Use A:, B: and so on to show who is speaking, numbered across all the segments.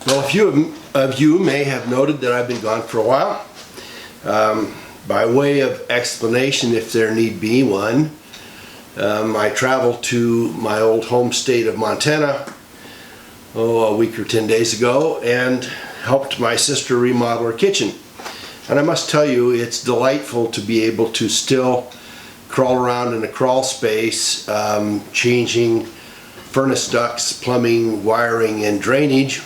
A: Well, a few of you may have noted that I've been gone for a while. By way of explanation, if there need be one, I traveled to my old home state of Montana a week or 10 days ago and helped my sister remodel her kitchen. And I must tell you, it's delightful to be able to still crawl around in a crawl space, changing furnace ducts, plumbing, wiring, and drainage,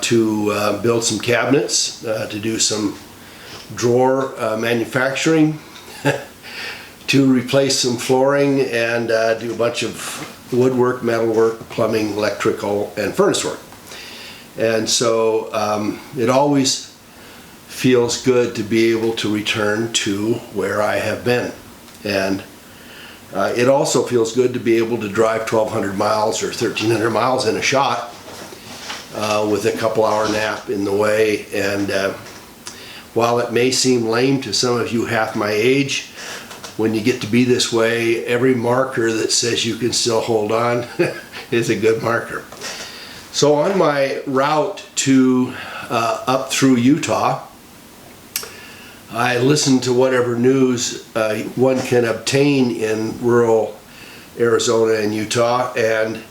A: to build some cabinets, to do some drawer manufacturing, to replace some flooring, and do a bunch of woodwork, metalwork, plumbing, electrical, and furnace work. And so it always feels good to be able to return to where I have been. And it also feels good to be able to drive 1,200 miles or 1,300 miles in a shot with a couple-hour nap in the way. And while it may seem lame to some of you half my age, when you get to be this way, every marker that says you can still hold on is a good marker. So on my route to up through Utah, I listened to whatever news one can obtain in rural Arizona and Utah, and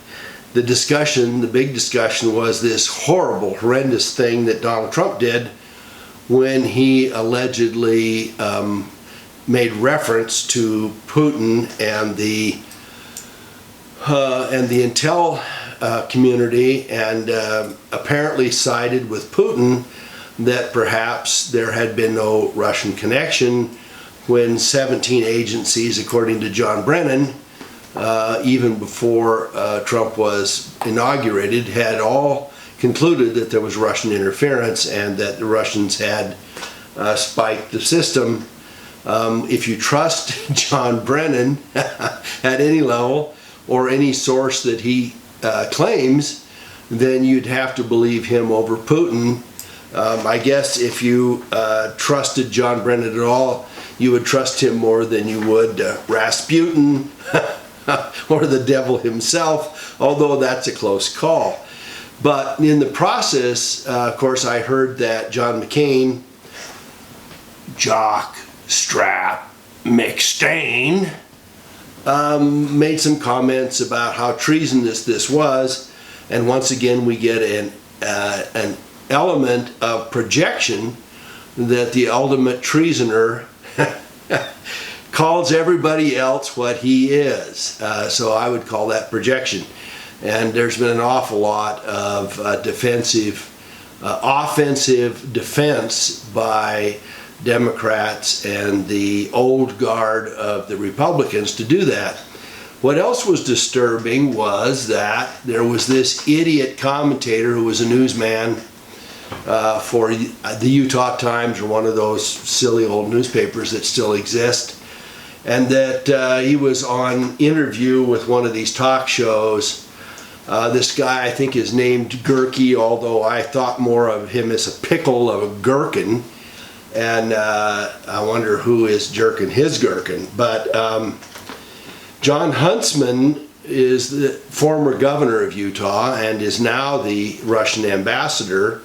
A: the big discussion was this horrible, horrendous thing that Donald Trump did when he allegedly made reference to Putin and the intel community, and apparently sided with Putin that perhaps there had been no Russian connection when 17 agencies, according to John Brennan, even before Trump was inaugurated, had all concluded that there was Russian interference and that the Russians had spiked the system. If you trust John Brennan at any level or any source that he claims, then you'd have to believe him over Putin. I guess if you trusted John Brennan at all, you would trust him more than you would Rasputin or the devil himself, although that's a close call. But in the process, of course, I heard that John McCain, Jock Strap McStain, made some comments about how treasonous this was, and once again we get an element of projection that the ultimate treasoner calls everybody else what he is. So I would call that projection. And there's been an awful lot of offensive defense by Democrats and the old guard of the Republicans to do that. What else was disturbing was that there was this idiot commentator who was a newsman for the Utah Times, or one of those silly old newspapers that still exist, and that he was on interview with one of these talk shows. This guy, I think, is named Gurky, although I thought more of him as a pickle of a gherkin, and I wonder who is jerking his gherkin. But John Huntsman is the former governor of Utah and is now the Russian ambassador,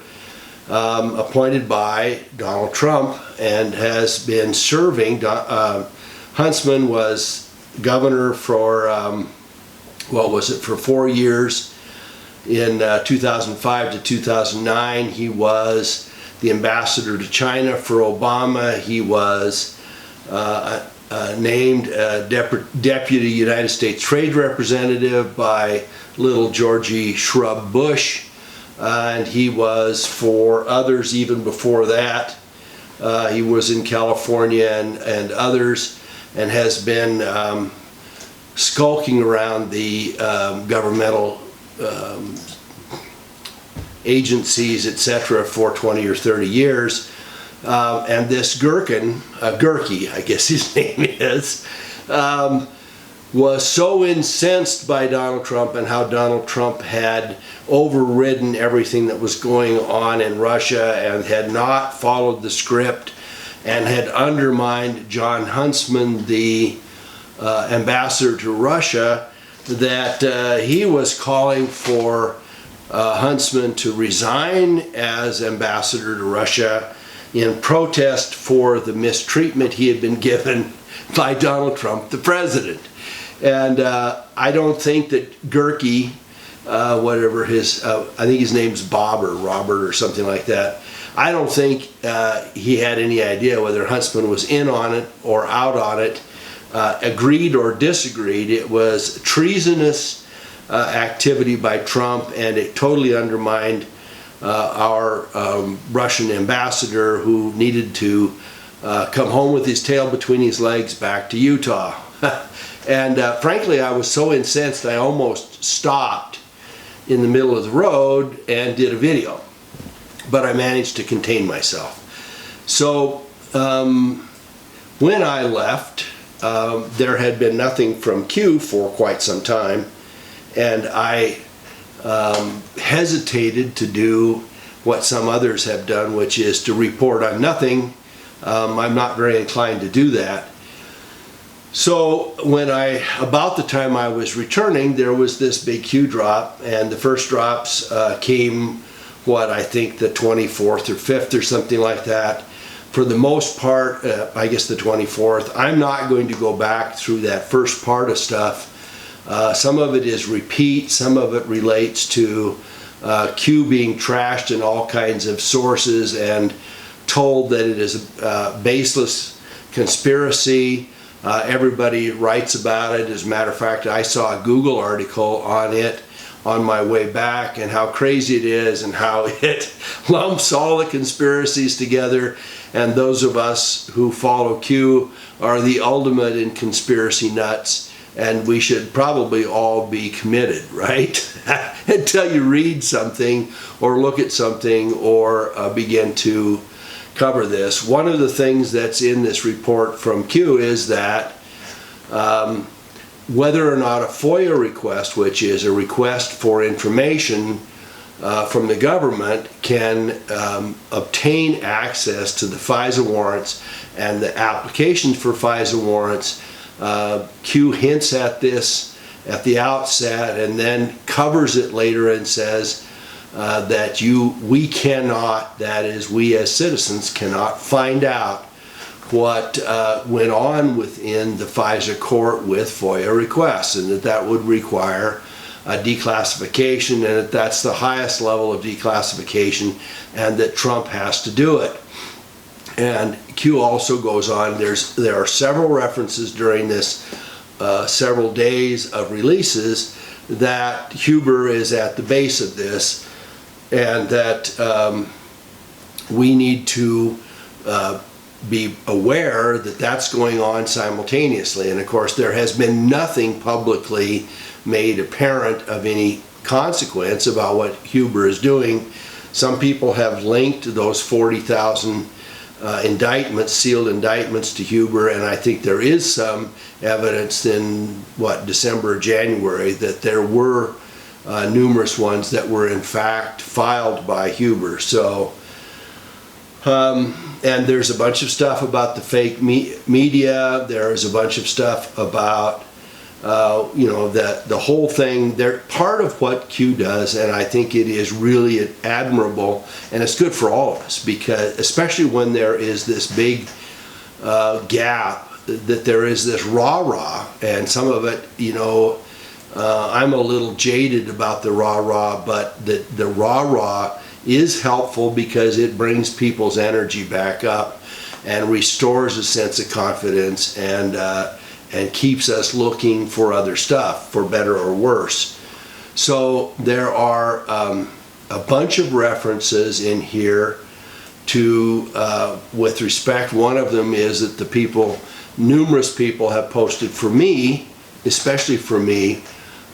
A: appointed by Donald Trump, and has been serving. Huntsman was governor for, for 4 years. In 2005 to 2009, he was the ambassador to China for Obama. He was named Deputy United States Trade Representative by little Georgie Shrub Bush. And he was for others even before that. He was in California and others, and has been skulking around the governmental agencies, etc., for 20 or 30 years. And this gherkin, Gurky, I guess his name is, was so incensed by Donald Trump and how Donald Trump had overridden everything that was going on in Russia and had not followed the script and had undermined John Huntsman, the ambassador to Russia, that he was calling for Huntsman to resign as ambassador to Russia in protest for the mistreatment he had been given by Donald Trump, the president. And I don't think that Gerke, whatever his, I think his name's Bob or Robert or something like that, I don't think he had any idea whether Huntsman was in on it or out on it, agreed or disagreed. It was treasonous activity by Trump, and it totally undermined our Russian ambassador, who needed to come home with his tail between his legs back to Utah. And frankly, I was so incensed I almost stopped in the middle of the road and did a video, but I managed to contain myself. So when I left, there had been nothing from Quew for quite some time, and I hesitated to do what some others have done, which is to report on nothing. I'm not very inclined to do that. So when about the time I was returning, there was this big Quew drop, and the first drops came, I think the 24th or 5th or something like that. For the most part, I guess the 24th. I'm not going to go back through that first part of stuff. Some of it is repeat, some of it relates to Quew being trashed in all kinds of sources and told that it is a baseless conspiracy. Everybody writes about it. As a matter of fact, I saw a Google article on it on my way back, and how crazy it is and how it lumps all the conspiracies together, and those of us who follow Quew are the ultimate in conspiracy nuts, and we should probably all be committed, right? Until you read something or look at something or begin to cover this. One of the things that's in this report from Quew is that whether or not a FOIA request, which is a request for information from the government, can obtain access to the FISA warrants and the applications for FISA warrants. Quew hints at this at the outset and then covers it later and says that we cannot, that is, we as citizens cannot find out what went on within the FISA court with FOIA requests, and that would require a declassification, and that that's the highest level of declassification, and that Trump has to do it. And Quew also goes on, there are several references during this several days of releases that Huber is at the base of this, and that we need to be aware that that's going on simultaneously. And of course, there has been nothing publicly made apparent of any consequence about what Huber is doing. Some people have linked those 40,000 indictments, sealed indictments, to Huber, and I think there is some evidence in December or January that there were numerous ones that were in fact filed by Huber. So and there's a bunch of stuff about the fake media. There's a bunch of stuff about the whole thing. They're part of what Quew does, and I think it is really admirable, and it's good for all of us, because especially when there is this big gap, that there is this rah-rah, and some of it, I'm a little jaded about the rah-rah, but the rah-rah is helpful because it brings people's energy back up and restores a sense of confidence, and keeps us looking for other stuff, for better or worse. So there are a bunch of references in here to, with respect, one of them is that numerous people have posted for me, especially for me,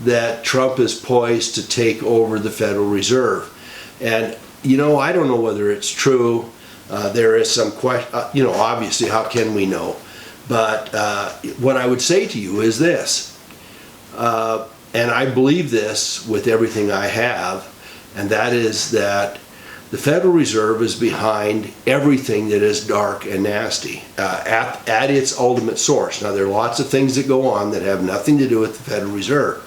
A: that Trump is poised to take over the Federal Reserve. And, I don't know whether it's true. There is some question, obviously, how can we know? But what I would say to you is this, and I believe this with everything I have, and that is that the Federal Reserve is behind everything that is dark and nasty at its ultimate source. Now, there are lots of things that go on that have nothing to do with the Federal Reserve,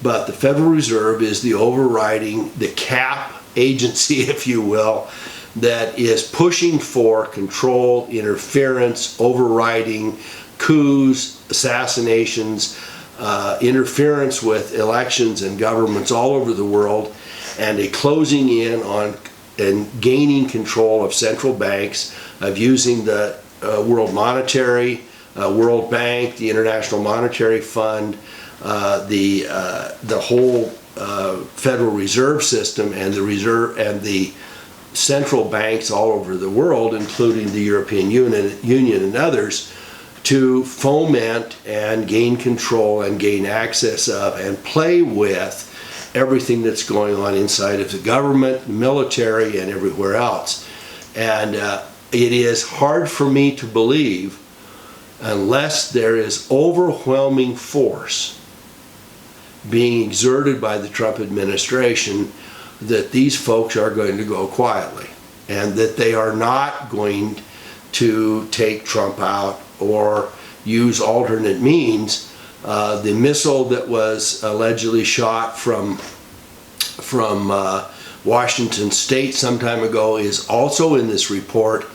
A: but the Federal Reserve is the overriding, the cap agency, if you will, that is pushing for control, interference, overriding, coups, assassinations, interference with elections and governments all over the world, and a closing in on and gaining control of central banks, of using the World Bank, the International Monetary Fund, the whole Federal Reserve System, and the central banks all over the world, including the European Union and others, to foment and gain control and gain access of and play with everything that's going on inside of the government, military, and everywhere else. And it is hard for me to believe, unless there is overwhelming force being exerted by the Trump administration, that these folks are going to go quietly, and that they are not going to take Trump out or use alternate means. The missile that was allegedly shot from Washington State some time ago is also in this report,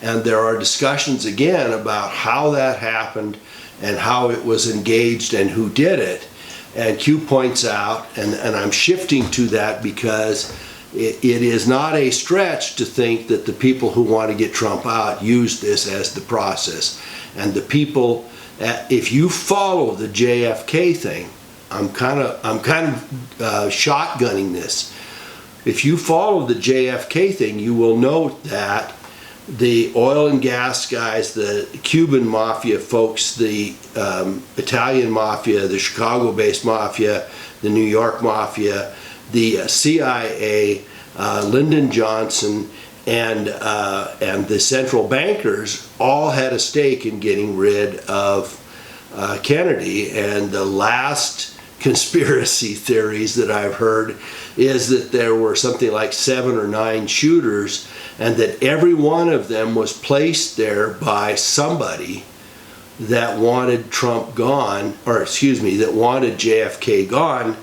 A: and there are discussions again about how that happened and how it was engaged and who did it. And Q points out, and I'm shifting to that because it is not a stretch to think that the people who want to get Trump out use this as the process. And the people, if you follow the JFK thing, I'm kind of shotgunning this. If you follow the JFK thing, you will note that the oil and gas guys, the Cuban mafia folks, the Italian mafia, the Chicago-based mafia, the New York mafia, the CIA, Lyndon Johnson, and the central bankers all had a stake in getting rid of Kennedy. And the last conspiracy theories that I've heard is that there were something like 7 or 9 shooters, and that every one of them was placed there by somebody that wanted Trump gone, or excuse me, that wanted JFK gone.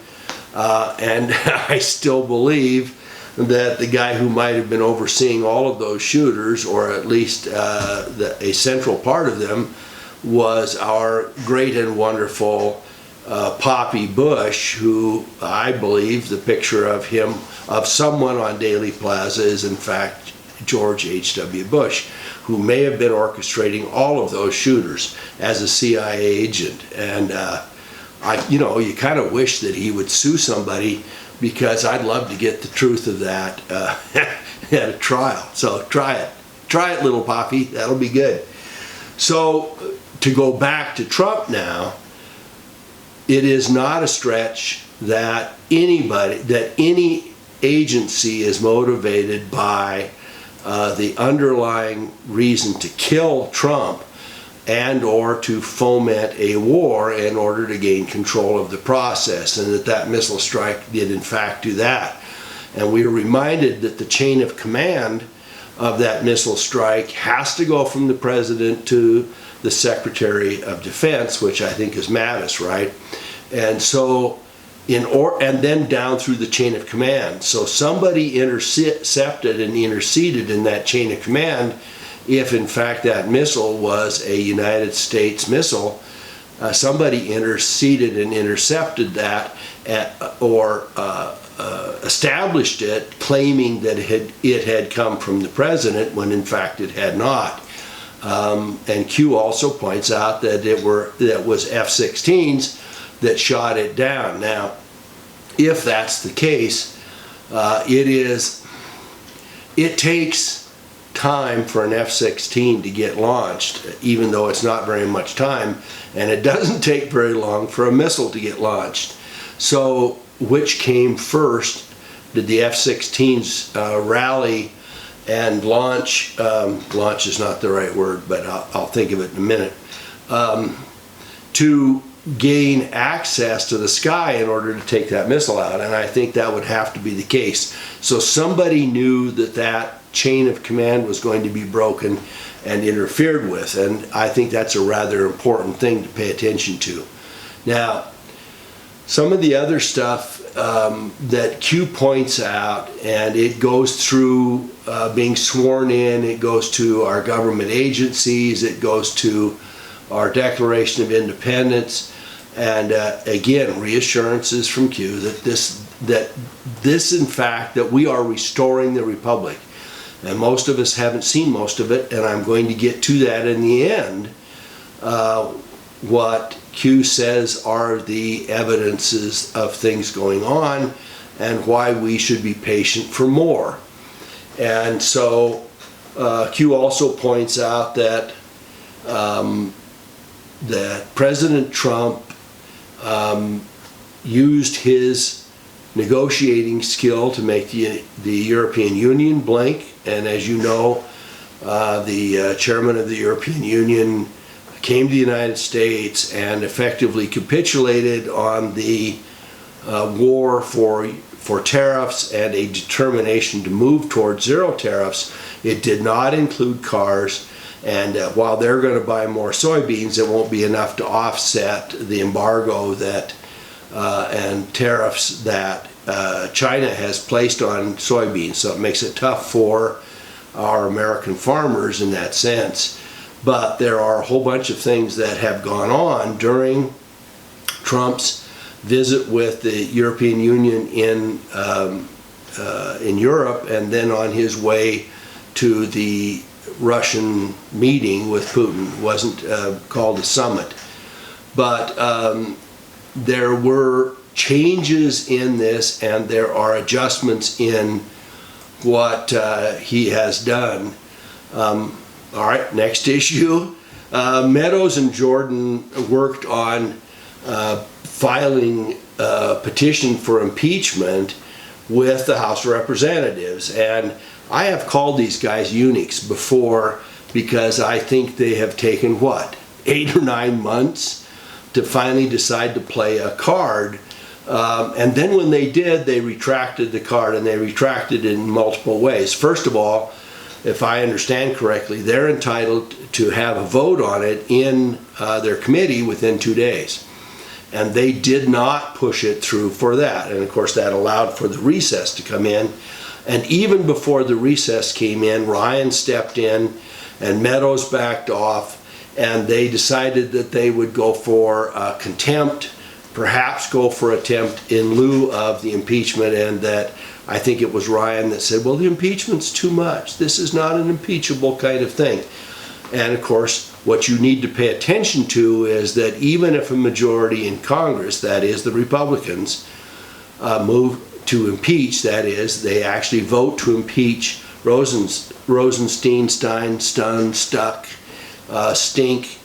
A: And I still believe that the guy who might have been overseeing all of those shooters, or at least a central part of them, was our great and wonderful Poppy Bush, who I believe the picture of him, of someone on Daley Plaza, is in fact George H.W. Bush, who may have been orchestrating all of those shooters as a CIA agent. And you kind of wish that he would sue somebody, because I'd love to get the truth of that at a trial. So try it, little Poppy, that'll be good. So to go back to Trump now, it is not a stretch that any agency is motivated by the underlying reason to kill Trump and or to foment a war in order to gain control of the process, and that missile strike did in fact do that. And we are reminded that the chain of command of that missile strike has to go from the president to the Secretary of Defense, which I think is Mattis, right? And so and then down through the chain of command. So somebody intercepted and interceded in that chain of command. If in fact that missile was a United States missile, somebody interceded and intercepted that, or established it, claiming that it had come from the president when in fact it had not. And Q also points out that it was F-16s that shot it down. Now, if that's the case, it takes time for an F-16 to get launched, even though it's not very much time, and it doesn't take very long for a missile to get launched. So which came first? Did the F-16s rally and launch? Launch is not the right word, but I'll think of it in a minute. To gain access to the sky in order to take that missile out, and I think that would have to be the case. So somebody knew that chain of command was going to be broken and interfered with, and I think that's a rather important thing to pay attention to. Now, some of the other stuff that Q points out, and it goes through being sworn in, it goes to our government agencies, it goes to our Declaration of Independence, and again, reassurances from Q that this in fact, that we are restoring the Republic. And most of us haven't seen most of it, and I'm going to get to that in the end. What Q says are the evidences of things going on and why we should be patient for more. And so Q also points out that that President Trump used his negotiating skill to make the European Union blink. And as you know, the chairman of the European Union came to the United States and effectively capitulated on the war for tariffs and a determination to move towards zero tariffs. It did not include cars, and while they're going to buy more soybeans, it won't be enough to offset the embargo that and tariffs that China has placed on soybeans. So it makes it tough for our American farmers in that sense. But there are a whole bunch of things that have gone on during Trump's visit with the European Union in Europe, and then on his way to the Russian meeting with Putin. It wasn't called a summit. But there were changes in this, and there are adjustments in what he has done. All right, next issue. Meadows and Jordan worked on filing a petition for impeachment with the House of Representatives. And I have called these guys eunuchs before because I think they have taken, what, 8 or 9 months to finally decide to play a card. And then when they did, they retracted the card, and they retracted it in multiple ways. First of all, if I understand correctly, they're entitled to have a vote on it in their committee within 2 days. And they did not push it through for that. And of course, that allowed for the recess to come in. And even before the recess came in, Ryan stepped in and Meadows backed off, and they decided that they would go for contempt, perhaps go for attempt in lieu of the impeachment, and that I think it was Ryan that said, well, the impeachment's too much. This is not an impeachable kind of thing. And of course, what you need to pay attention to is that even if a majority in Congress, that is the Republicans, move to impeach, that is, they actually vote to impeach Rosenstein, Stein, Stun, Stuck, Stink,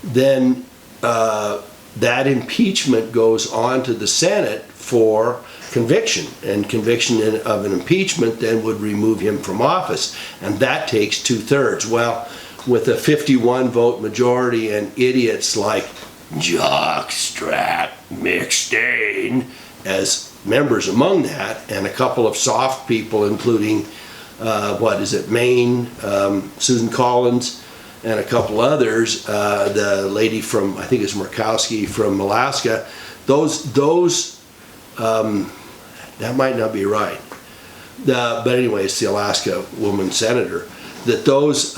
A: then that impeachment goes on to the Senate for conviction, and conviction of an impeachment then would remove him from office, and that takes 2/3. Well, with a 51 vote majority and idiots like Jockstrap McStain as members among that, and a couple of soft people including Maine, Susan Collins, and a couple others, the lady from, I think it's Murkowski from Alaska, that might not be right. But anyway, it's the Alaska woman senator, that those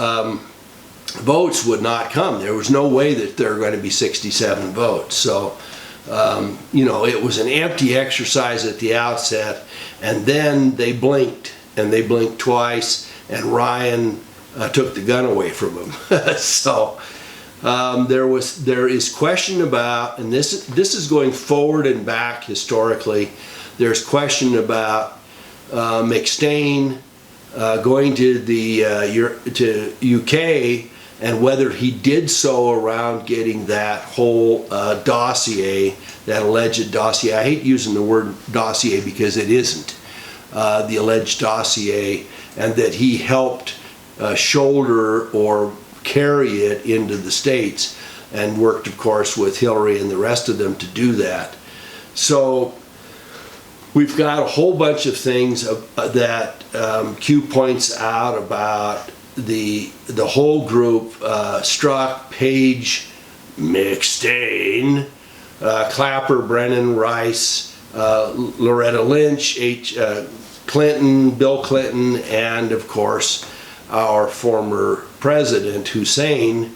A: votes would not come. There was no way that there were going to be 67 votes. So, it was an empty exercise at the outset, and then they blinked, and they blinked twice, and Ryan took the gun away from him. So there is question about, and this is going forward and back historically. There's question about McStain going to the UK, and whether he did so around getting that whole dossier, that alleged dossier. I hate using the word dossier because it isn't the alleged dossier, and that he helped shoulder or carry it into the States, and worked, of course, with Hillary and the rest of them to do that. So we've got a whole bunch of things that Q points out about the whole group, Strzok, Page, McStain, Clapper, Brennan, Rice, Loretta Lynch, Clinton, Bill Clinton, and of course our former president Hussein,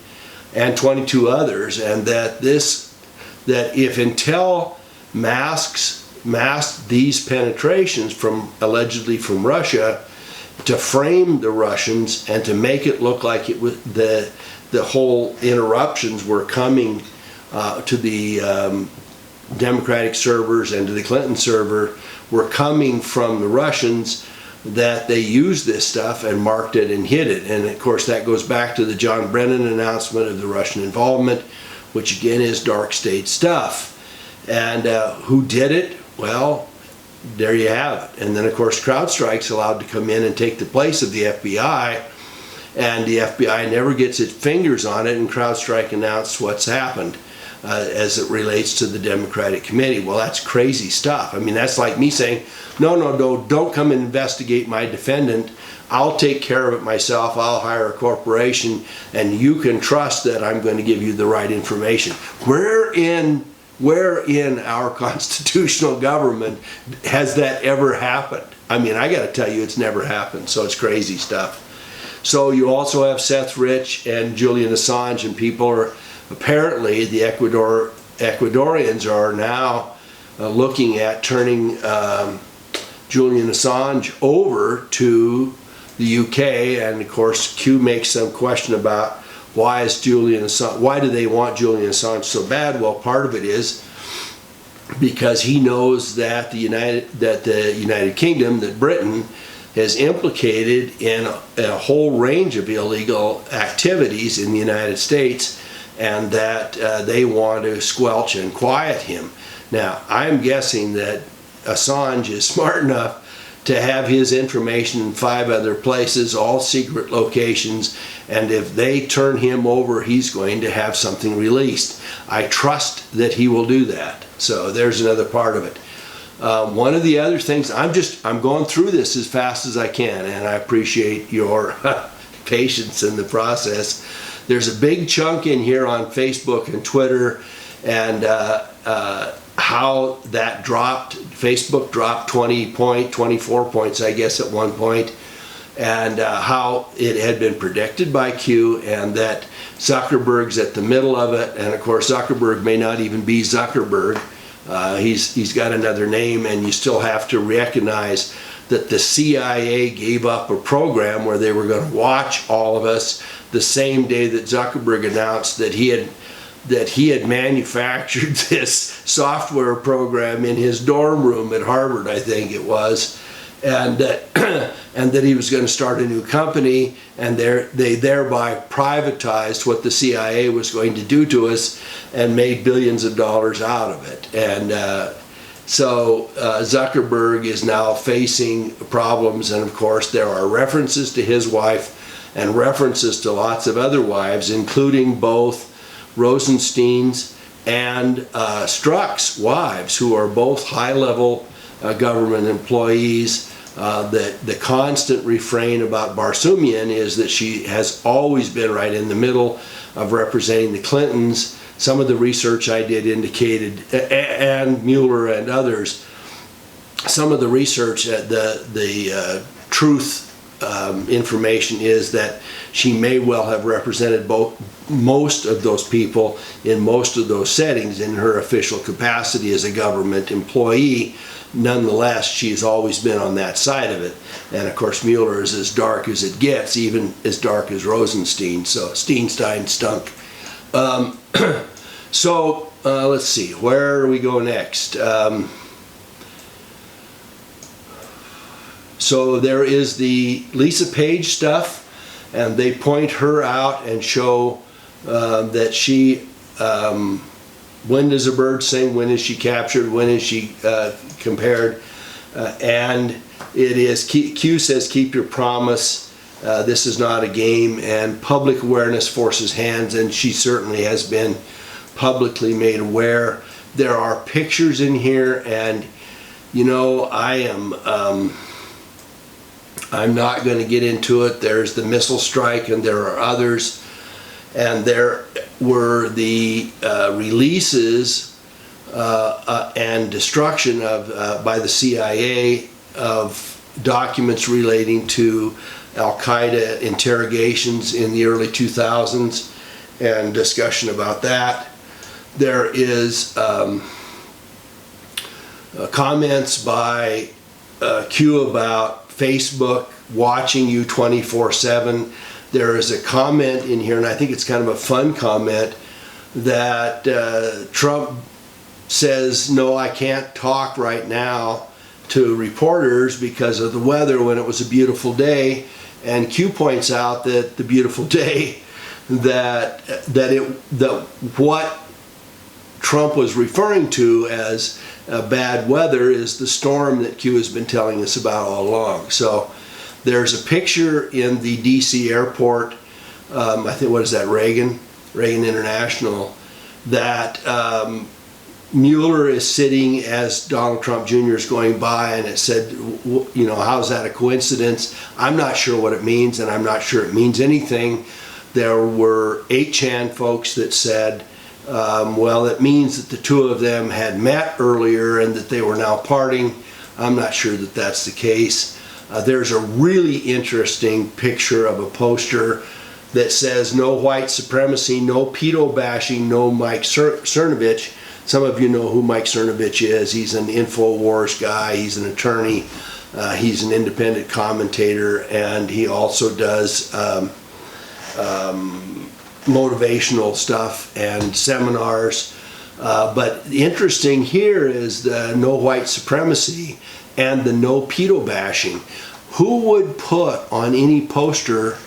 A: and 22 others. And that if Intel masked these penetrations from allegedly from Russia to frame the Russians and to make it look like it was the whole interruptions were coming to the Democratic servers and to the Clinton server were coming from the Russians, that they used this stuff and marked it and hid it. And of course that goes back to the John Brennan announcement of the Russian involvement, which again is dark state stuff. And who did it? Well, there you have it. And then of course CrowdStrike's allowed to come in and take the place of the FBI, and the FBI never gets its fingers on it, and CrowdStrike announced what's happened as it relates to the Democratic Committee. Well, that's crazy stuff. I mean, that's like me saying, no, don't come and investigate my defendant. I'll take care of it myself. I'll hire a corporation, and you can trust that I'm going to give you the right information. Where in our constitutional government has that ever happened? I mean, I got to tell you, it's never happened. So it's crazy stuff. So you also have Seth Rich and Julian Assange, and people are apparently, the Ecuadorians are now looking at turning Julian Assange over to the UK, and of course Q makes some question about why do they want Julian Assange so bad? Well, part of it is because he knows that the United Kingdom, that Britain, has implicated in a whole range of illegal activities in the United States, and that they want to squelch and quiet him. Now, I'm guessing that Assange is smart enough to have his information in 5 other places, all secret locations, and if they turn him over, he's going to have something released. I trust that he will do that. So there's another part of it. One of the other things, I'm going through this as fast as I can, and I appreciate your patience in the process. There's a big chunk in here on Facebook and Twitter, and how that dropped. Facebook dropped 24 points, I guess, at one point, and how it had been predicted by Q, and that Zuckerberg's at the middle of it. And of course, Zuckerberg may not even be Zuckerberg. He's got another name, and you still have to recognize that the CIA gave up a program where they were going to watch all of us the same day that Zuckerberg announced that he had manufactured this software program in his dorm room at Harvard, I think it was, and that he was going to start a new company, and they thereby privatized what the CIA was going to do to us and made billions of dollars out of it. And so Zuckerberg is now facing problems, and of course there are references to his wife and references to lots of other wives, including both Rosenstein's and Strzok's wives, who are both high-level government employees. The constant refrain about Barsoomian is that she has always been right in the middle of representing the Clintons. Some of the research I did indicated, and Mueller and others, some of the research, the truth information is that she may well have represented most of those people in most of those settings in her official capacity as a government employee. Nonetheless, she's always been on that side of it. And of course, Mueller is as dark as it gets, even as dark as Rosenstein. So Steinstein stunk. So let's see, where do we go next? So there is the Lisa Page stuff, and they point her out and show that she, when does a bird sing, when is she captured, when is she compared, and it is, Q says, keep your promise, this is not a game, and public awareness forces hands, and she certainly has been publicly made aware. There are pictures in here, and you know, I'm not going to get into it. There's the missile strike, and there are others, and there were the releases and destruction of by the CIA of documents relating to Al-Qaeda interrogations in the early 2000s and discussion about that. There is comments by Quew about Facebook watching you 24/7. There is a comment in here, and I think it's kind of a fun comment, that Trump says, no, I can't talk right now to reporters because of the weather when it was a beautiful day. And Quew points out that the beautiful day, that what Trump was referring to as bad weather is the storm that Quew has been telling us about all along. So there's a picture in the DC airport, I think, what is that, Reagan International, that Mueller is sitting as Donald Trump Jr. is going by, and it said, you know, how's that a coincidence? I'm not sure what it means, and I'm not sure it means anything. There were 8chan folks that said, well, it means that the two of them had met earlier and that they were now parting. I'm not sure that that's the case. There's a really interesting picture of a poster that says no white supremacy, no pedo bashing, no Mike Cernovich. Some of you know who Mike Cernovich is. He's an InfoWars guy, he's an attorney, he's an independent commentator, and he also does motivational stuff and seminars. But interesting here is the no white supremacy and the no pedo bashing. Who would put on any poster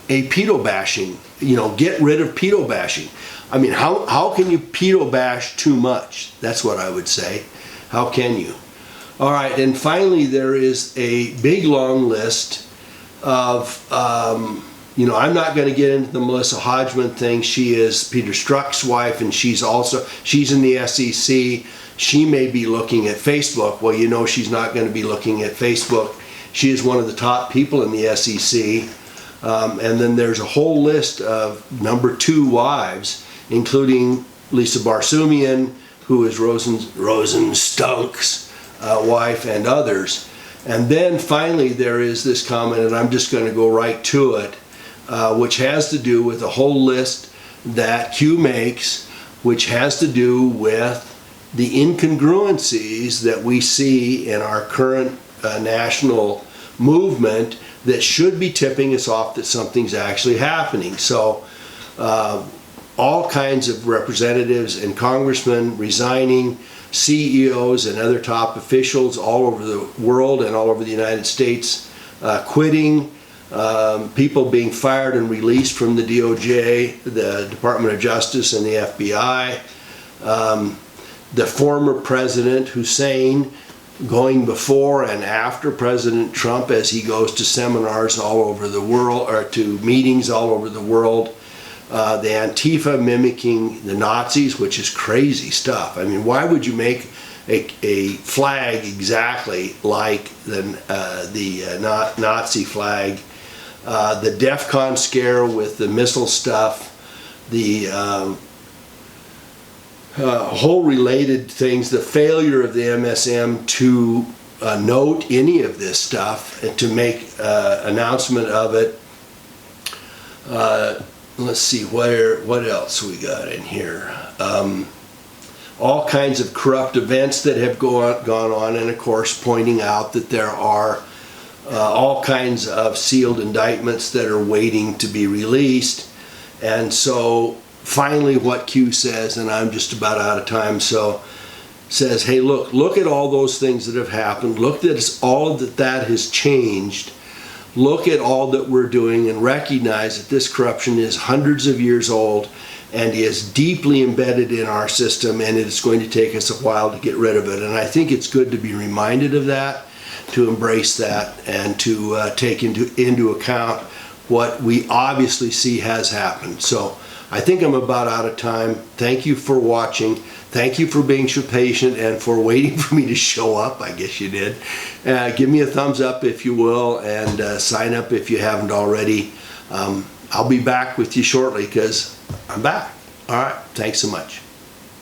A: a pedo bashing, you know, get rid of pedo bashing? I mean, how can you pedo bash too much? That's what I would say. How can you? All right, and finally there is a big long list of, you know, I'm not going to get into the Melissa Hodgman thing. She is Peter Strzok's wife, and she's in the SEC. She may be looking at Facebook. Well, you know, she's not going to be looking at Facebook. She is one of the top people in the SEC. And then there's a whole list of number 2 wives, including Lisa Barsumian, who is Rosenstunk's wife, and others. And then finally there is this comment, and I'm just going to go right to it, which has to do with a whole list that Quew makes, which has to do with the incongruencies that we see in our current national movement that should be tipping us off that something's actually happening. So all kinds of representatives and congressmen resigning, CEOs and other top officials all over the world and all over the United States quitting, people being fired and released from the DOJ, the Department of Justice, and the FBI, the former President Hussein going before and after President Trump as he goes to seminars all over the world, or to meetings all over the world. The Antifa mimicking the Nazis, which is crazy stuff. I mean, why would you make a flag exactly like the Nazi flag? The DEFCON scare with the missile stuff, the whole related things, the failure of the MSM to note any of this stuff and to make announcement of it. Let's see, what else we got in here. All kinds of corrupt events that have gone on, and of course pointing out that there are all kinds of sealed indictments that are waiting to be released. And so finally what Quew says, and I'm just about out of time, so says, hey, look at all those things that have happened. Look at all that has changed. Look at all that we're doing and recognize that this corruption is hundreds of years old and is deeply embedded in our system, and it's going to take us a while to get rid of it. And I think it's good to be reminded of that, to embrace that, and to take into account what we obviously see has happened. So I think I'm about out of time. Thank you for watching. Thank you for being so patient and for waiting for me to show up. I guess you did. Give me a thumbs up if you will, and sign up if you haven't already. I'll be back with you shortly because I'm back. All right. Thanks so much.